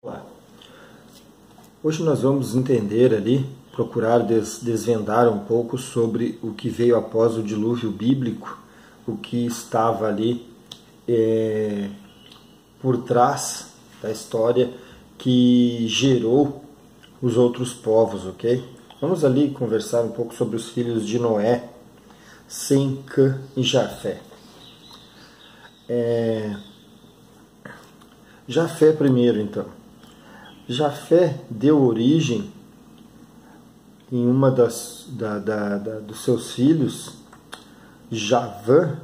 Olá. Hoje nós vamos entender ali, procurar desvendar um pouco sobre o que veio após o dilúvio bíblico, o que estava ali por trás da história que gerou os outros povos, ok? Vamos ali conversar um pouco sobre os filhos de Noé, Sem, Cã e Jafé. Jafé primeiro, então. Jafé deu origem em uma dos seus filhos, Javã,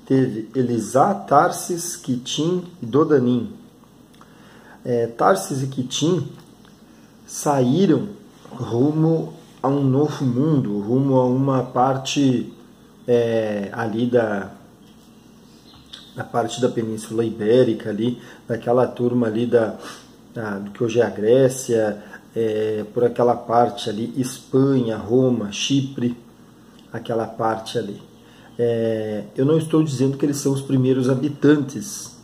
teve Elisá, Tarsis, Quitim e Dodanim. Tarsis e Quitim saíram rumo a um novo mundo, rumo a uma parte ali da parte da Península Ibérica, ali, daquela turma ali do que hoje é a Grécia, por aquela parte ali, Espanha, Roma, Chipre, aquela parte ali. Eu não estou dizendo que eles são os primeiros habitantes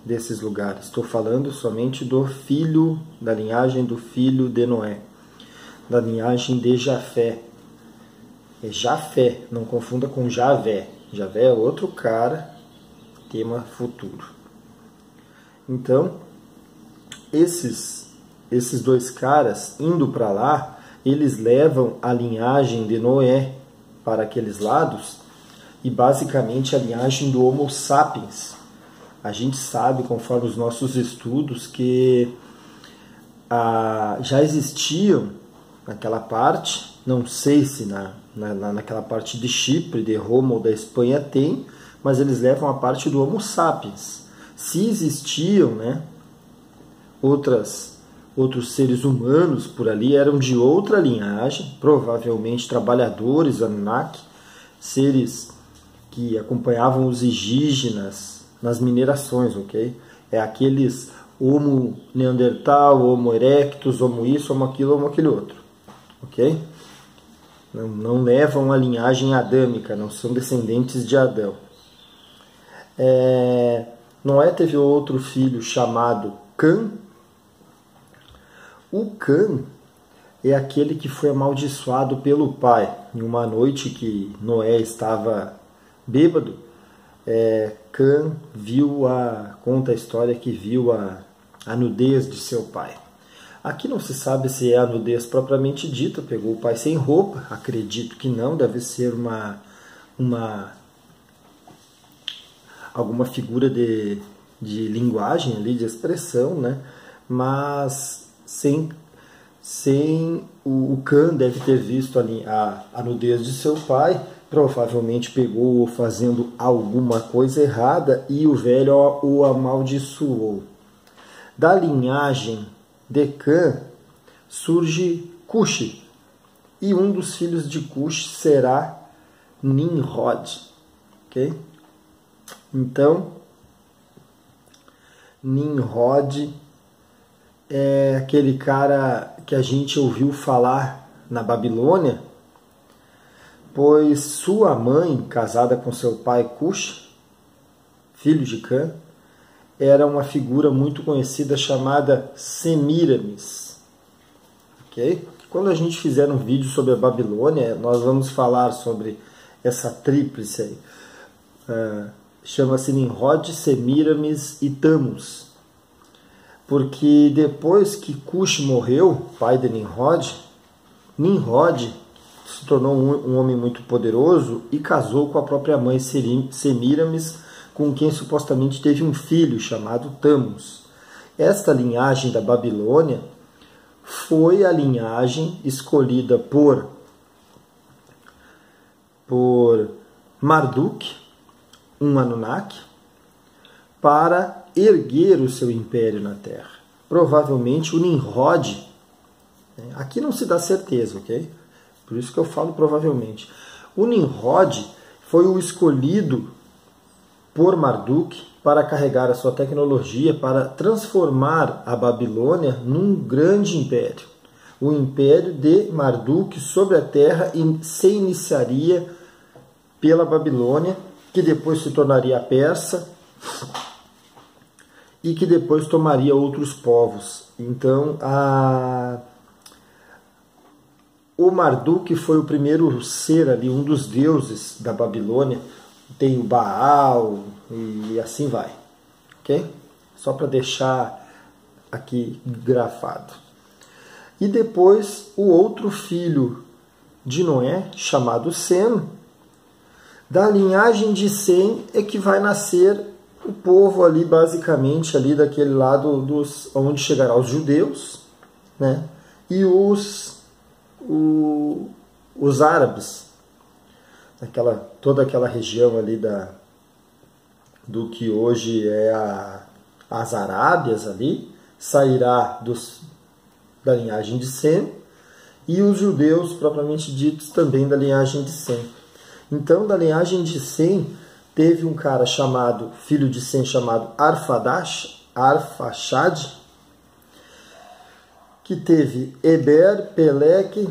desses lugares, estou falando somente da linhagem do filho de Noé, da linhagem de Jafé. É Jafé, não confunda com Javé. Javé é outro cara, tema futuro. Então, esses dois caras, indo para lá, eles levam a linhagem de Noé para aqueles lados e basicamente a linhagem do Homo sapiens. A gente sabe, conforme os nossos estudos, que já existiam naquela parte, não sei se naquela parte de Chipre, de Roma ou da Espanha tem, mas eles levam a parte do Homo sapiens. Se existiam, outros seres humanos por ali, eram de outra linhagem, provavelmente trabalhadores, Anunnaki, seres que acompanhavam os indígenas nas minerações, ok? Aqueles Homo Neandertal, Homo erectus, Homo isso, Homo aquilo, Homo aquele outro, ok? Não levam a linhagem adâmica, não são descendentes de Adão. Noé teve outro filho chamado Cã. O Cã é aquele que foi amaldiçoado pelo pai. Em uma noite que Noé estava bêbado, Cã conta a história que viu a nudez de seu pai. Aqui não se sabe se é a nudez propriamente dita, pegou o pai sem roupa, acredito que não, deve ser alguma figura de linguagem ali, de expressão, mas sem o Cã deve ter visto ali a nudez de seu pai, provavelmente pegou-o fazendo alguma coisa errada e o velho o amaldiçoou. Da linhagem de Cã surge Cuxi, e um dos filhos de Cuxi será Nimrod, ok? Então, Nimrod é aquele cara que a gente ouviu falar na Babilônia, pois sua mãe, casada com seu pai Cuxi, filho de Cã, era uma figura muito conhecida chamada Semíramis. Ok? Quando a gente fizer um vídeo sobre a Babilônia, nós vamos falar sobre essa tríplice aí. Chama-se Nimrod, Semíramis e Tammuz. Porque depois que Cuxi morreu, pai de Nimrod, Nimrod se tornou um homem muito poderoso e casou com a própria mãe Semíramis, com quem supostamente teve um filho chamado Tammuz. Esta linhagem da Babilônia foi a linhagem escolhida por Marduk, um Anunnaki, para erguer o seu império na Terra. Provavelmente o Nimrod, aqui não se dá certeza, ok? Por isso que eu falo provavelmente. O Nimrod foi o escolhido por Marduk para carregar a sua tecnologia para transformar a Babilônia num grande império. O império de Marduk sobre a Terra se iniciaria pela Babilônia, que depois se tornaria a Persa, e que depois tomaria outros povos. Então, o Marduk foi o primeiro ser ali, um dos deuses da Babilônia. Tem o Baal e assim vai, ok? Só para deixar aqui grafado. E depois o outro filho de Noé, chamado Sem, da linhagem de Sem é que vai nascer o povo ali, basicamente, ali daquele lado onde chegará os judeus, né? E os árabes, toda aquela região ali do que hoje é as Arábias ali, sairá da linhagem de Sem, e os judeus, propriamente ditos, também da linhagem de Sem. Então, da linhagem de Sem, teve um cara filho de Sem, chamado Arfaxad, que teve Eber, Peleque.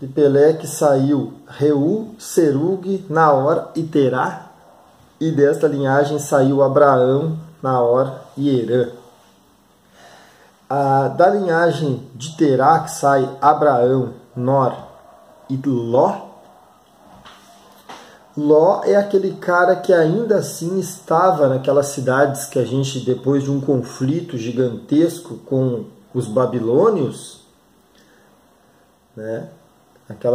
De Peleque saiu Reu, Serug, Naor e Terá. E desta linhagem saiu Abraão, Naor e Herã. Da linhagem de Terá, que sai Abraão, Nor e Ló. Ló é aquele cara que ainda assim estava naquelas cidades que a gente, depois de um conflito gigantesco com os babilônios, né?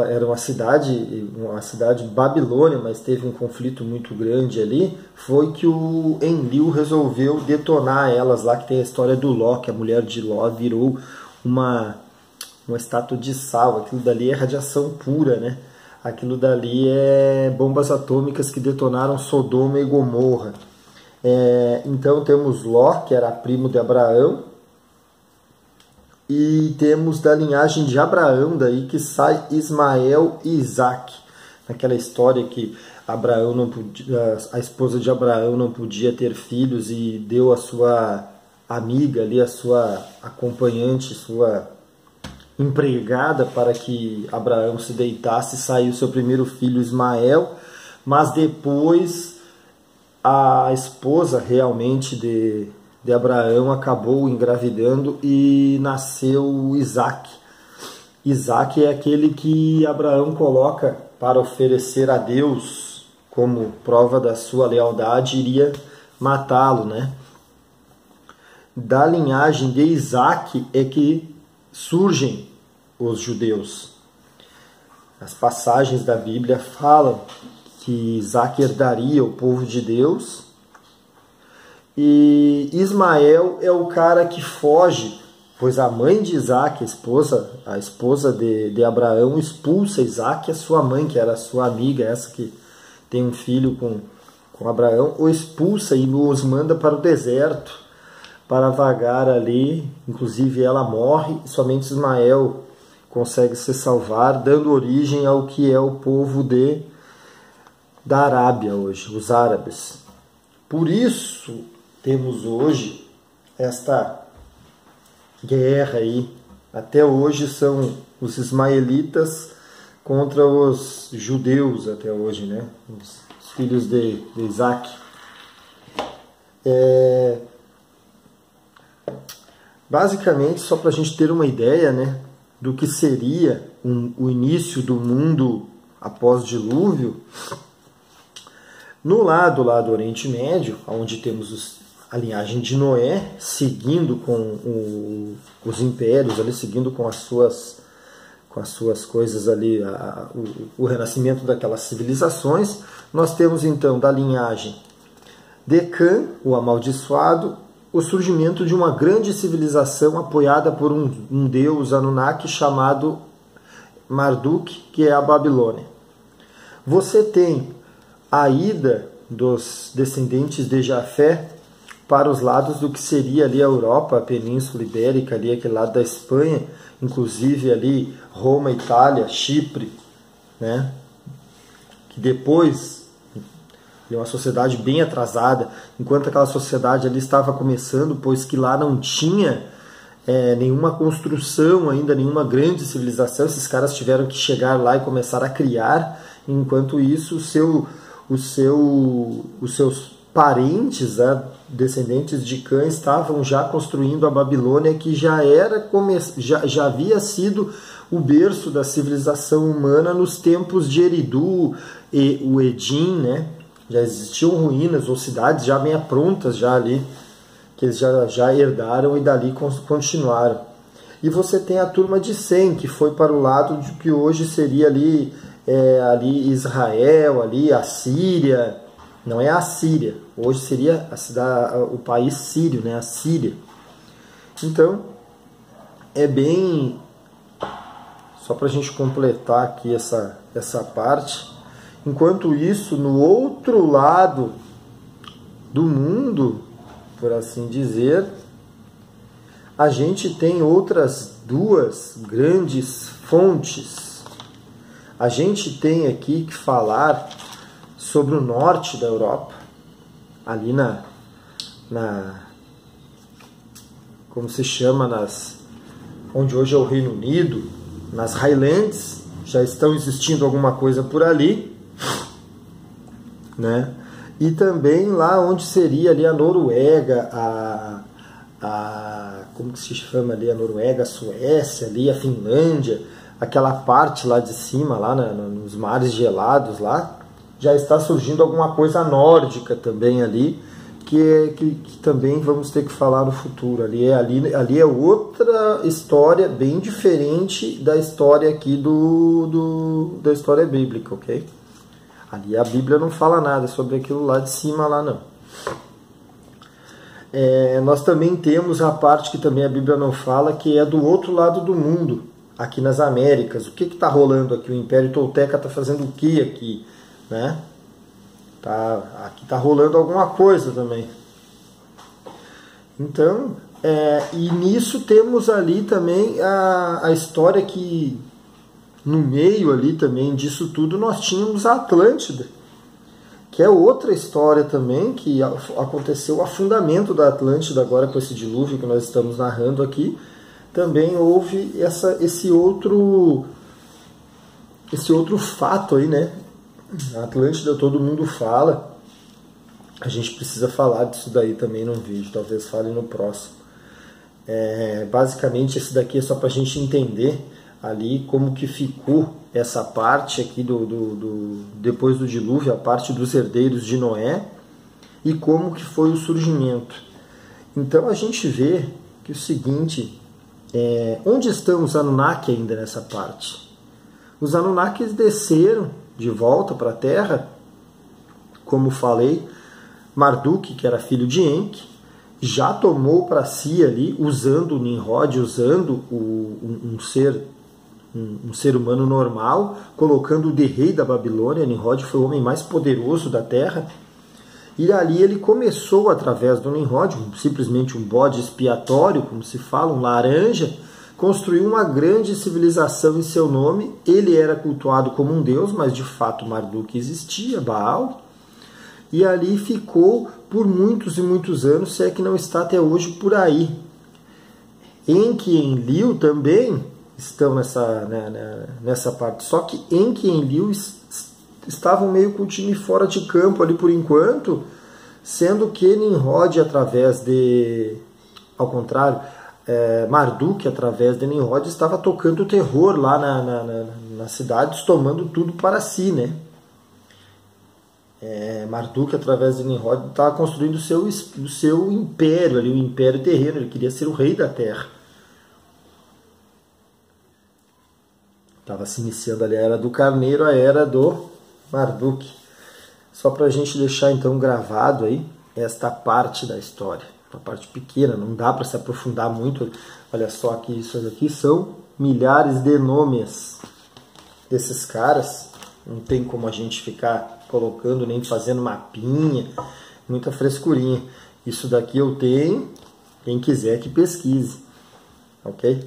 Era uma cidade Babilônia, mas teve um conflito muito grande ali. Foi que o Enlil resolveu detonar elas lá, que tem a história do Ló, que a mulher de Ló virou uma estátua de sal. Aquilo dali é radiação pura, né? Aquilo dali é bombas atômicas que detonaram Sodoma e Gomorra. Então temos Ló, que era primo de Abraão, e temos da linhagem de Abraão daí que sai Ismael e Isaac. Naquela história que Abraão não podia, a esposa de Abraão não podia ter filhos e deu a sua amiga ali, a sua acompanhante, sua empregada para que Abraão se deitasse, e saiu seu primeiro filho Ismael, mas depois a esposa realmente de Abraão acabou engravidando e nasceu Isaac. Isaac é aquele que Abraão coloca para oferecer a Deus como prova da sua lealdade, iria matá-lo, né? Da linhagem de Isaac é que surgem os judeus. As passagens da Bíblia falam que Isaac herdaria o povo de Deus. E Ismael é o cara que foge, pois a mãe de Isaac, a esposa de Abraão, expulsa Isaac, a sua mãe, que era a sua amiga, essa que tem um filho com Abraão, o expulsa e os manda para o deserto, para vagar ali. Inclusive ela morre, e somente Ismael consegue se salvar, dando origem ao que é o povo da Arábia hoje, os árabes. Por isso temos hoje esta guerra aí. Até hoje são os ismaelitas contra os judeus, até hoje, né? Os filhos de Isaac. Basicamente, só para a gente ter uma ideia, né, do que seria o início do mundo após o dilúvio, no lado lá do Oriente Médio, onde temos a linhagem de Noé, seguindo com os impérios, ali, seguindo com as suas coisas ali, o renascimento daquelas civilizações. Nós temos então da linhagem de Cã, o amaldiçoado, o surgimento de uma grande civilização apoiada por um deus Anunnaki chamado Marduk, que é a Babilônia. Você tem a ida dos descendentes de Jafé para os lados do que seria ali a Europa, a Península Ibérica, ali aquele lado da Espanha, inclusive ali Roma, Itália, Chipre, né? Que depois é uma sociedade bem atrasada, enquanto aquela sociedade ali estava começando, pois que lá não tinha nenhuma construção ainda, nenhuma grande civilização. Esses caras tiveram que chegar lá e começar a criar. Enquanto isso, os seus parentes, né, descendentes de Cã, estavam já construindo a Babilônia, que já havia sido o berço da civilização humana nos tempos de Eridu e o Edim, né? Já existiam ruínas ou cidades já bem prontas já ali, que eles já herdaram e dali continuaram. E você tem a turma de Sem, que foi para o lado de que hoje seria ali Israel, ali a Síria. Não é a Síria, hoje seria o país sírio, né? A Síria. Então, é bem... Só para a gente completar aqui essa parte. Enquanto isso, no outro lado do mundo, por assim dizer, a gente tem outras duas grandes fontes. A gente tem aqui que falar sobre o norte da Europa, ali como se chama, onde hoje é o Reino Unido, nas Highlands, já estão existindo alguma coisa por ali, né? E também lá onde seria ali a Noruega, como que se chama ali, a Noruega, a Suécia, ali a Finlândia, aquela parte lá de cima, lá nos mares gelados lá, já está surgindo alguma coisa nórdica também ali, que também vamos ter que falar no futuro. Ali é outra história bem diferente da história aqui da história bíblica, ok? Ali a Bíblia não fala nada sobre aquilo lá de cima, lá não. Nós também temos a parte que também a Bíblia não fala, que é do outro lado do mundo, aqui nas Américas. O que está rolando aqui? O Império Tolteca está fazendo o que aqui? Né? Aqui está rolando alguma coisa também. Então, e nisso temos ali também a história que, no meio ali também disso tudo, nós tínhamos a Atlântida, que é outra história também, que aconteceu o afundamento da Atlântida agora com esse dilúvio que nós estamos narrando aqui. Também houve esse outro fato aí, né? A Atlântida todo mundo fala, a gente precisa falar disso daí também num vídeo, talvez fale no próximo. Basicamente esse daqui é só para a gente entender ali como que ficou essa parte aqui depois do dilúvio, a parte dos herdeiros de Noé, e como que foi o surgimento. Então a gente vê que o seguinte, onde estão os Anunnaki ainda nessa parte? Os Anunnakis desceram de volta para a Terra, como falei. Marduk, que era filho de Enki, já tomou para si ali, usando o Nimrod, usando um ser humano normal, colocando de rei da Babilônia. Nimrod foi o homem mais poderoso da Terra. E ali ele começou, através do Nimrod, simplesmente um bode expiatório, como se fala, um laranja, construiu uma grande civilização em seu nome. Ele era cultuado como um deus, mas de fato Marduk existia, Baal. E ali ficou por muitos e muitos anos, se é que não está até hoje por aí. Enki e Enlil também estão nessa parte. Só que Enki e Enlil estavam meio com o time fora de campo ali por enquanto, sendo que Nimrod, ao contrário, Marduk, através de Nimrod, estava tocando terror lá nas cidades, tomando tudo para si, né? Marduk, através de Nimrod, estava construindo o seu império ali, o império terreno. Ele queria ser o rei da terra. Estava se iniciando ali a era do carneiro, a era do Marduk. Só para a gente deixar então gravado aí esta parte da história, uma parte pequena, não dá para se aprofundar muito. Olha só que isso aqui são milhares de nomes desses caras. Não tem como a gente ficar colocando, nem fazendo mapinha, muita frescurinha. Isso daqui eu tenho, quem quiser que pesquise, ok?